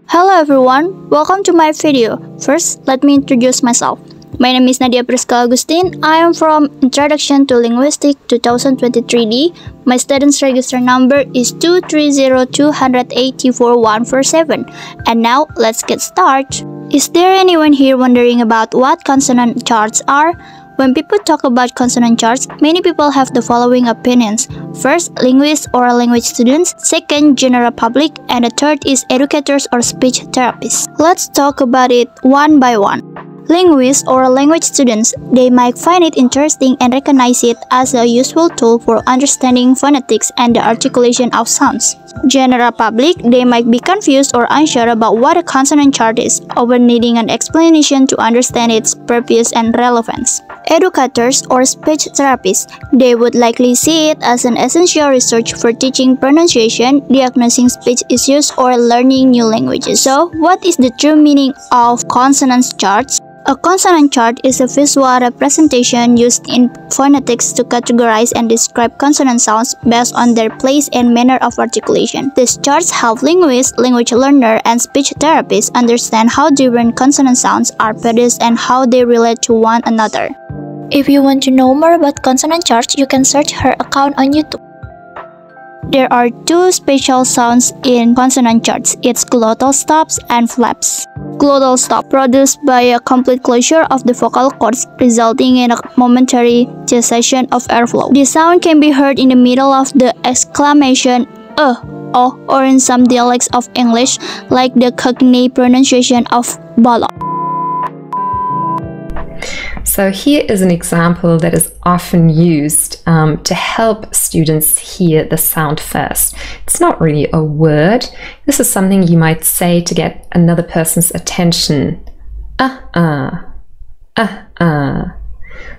Hello everyone, welcome to my video. First, let me introduce myself. My name is Nadia Priska Agustin. I am from Introduction to Linguistics 2023D. My student's register number is 230284147. And now, let's get started. Is there anyone here wondering about what consonant charts are? When people talk about consonant charts, many people have the following opinions. First, linguists or language students. Second, general public. And the third is educators or speech therapists. Let's talk about it one by one. Linguists or language students, they might find it interesting and recognize it as a useful tool for understanding phonetics and the articulation of sounds. General public, they might be confused or unsure about what a consonant chart is, often needing an explanation to understand its purpose and relevance. Educators or speech therapists, they would likely see it as an essential research for teaching pronunciation, diagnosing speech issues, or learning new languages. So, what is the true meaning of consonant charts? A consonant chart is a visual representation used in phonetics to categorize and describe consonant sounds based on their place and manner of articulation. These charts help linguists, language learners, and speech therapists understand how different consonant sounds are produced and how they relate to one another. If you want to know more about consonant charts, you can search her account on YouTube. There are two special sounds in consonant charts. It's glottal stops and flaps. Glottal stop produced by a complete closure of the vocal cords, resulting in a momentary cessation of airflow. The sound can be heard in the middle of the exclamation oh, or in some dialects of English, like the Cockney pronunciation of bollock. So here is an example that is often used to help students hear the sound first. It's not really a word. This is something you might say to get another person's attention.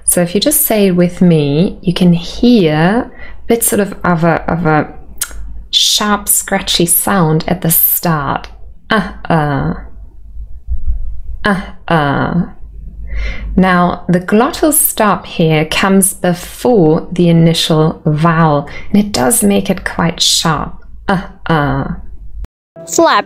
So if you just say it with me, you can hear a bit sort of a sharp, scratchy sound at the start. Now, the glottal stop here comes before the initial vowel, and it does make it quite sharp. Flap.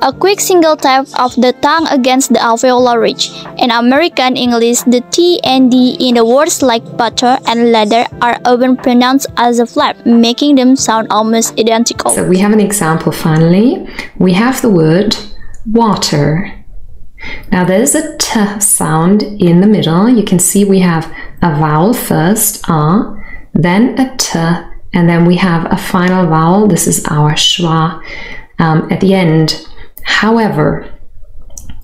A quick single tap of the tongue against the alveolar ridge. In American English, the T and D in the words like butter and leather are often pronounced as a flap, making them sound almost identical. So we have an example finally. We have the word water. Now there's a T sound in the middle. You can see we have a vowel first, then a T, and then we have a final vowel. This is our schwa at the end. However,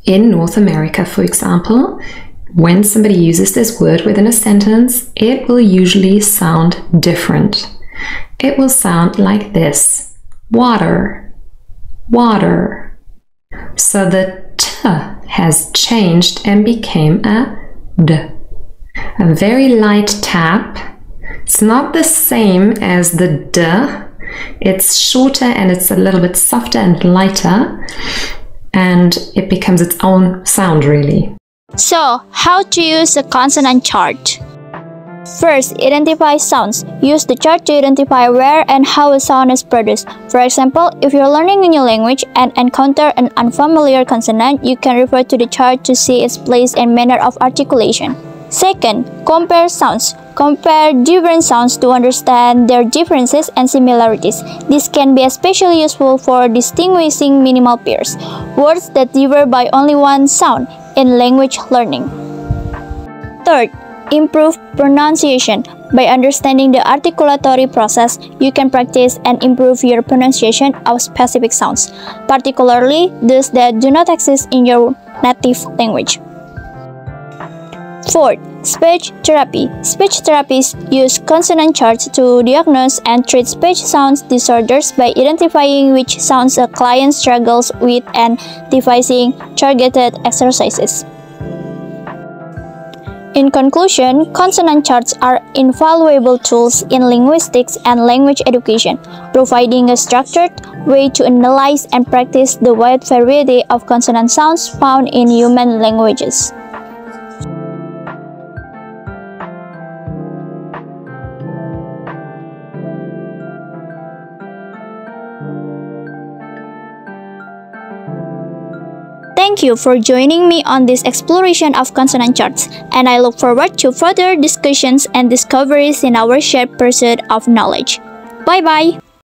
in North America, for example, when somebody uses this word within a sentence, it will usually sound different. It will sound like this: water, water. So the T has changed and became a D. A very light tap. It's not the same as the D. It's shorter and it's a little bit softer and lighter, and it becomes its own sound really. So, how to use a consonant chart? First, identify sounds. Use the chart to identify where and how a sound is produced. For example, if you're learning a new language and encounter an unfamiliar consonant, you can refer to the chart to see its place and manner of articulation. Second, compare sounds. Compare different sounds to understand their differences and similarities. This can be especially useful for distinguishing minimal pairs, words that differ by only one sound, in language learning. Third, improve pronunciation. By understanding the articulatory process, you can practice and improve your pronunciation of specific sounds, particularly those that do not exist in your native language. Fourth, speech therapy. Speech therapists use consonant charts to diagnose and treat speech sound disorders by identifying which sounds a client struggles with and devising targeted exercises. In conclusion, consonant charts are invaluable tools in linguistics and language education, providing a structured way to analyze and practice the wide variety of consonant sounds found in human languages. you for joining me on this exploration of consonant charts, and I look forward to further discussions and discoveries in our shared pursuit of knowledge. Bye bye!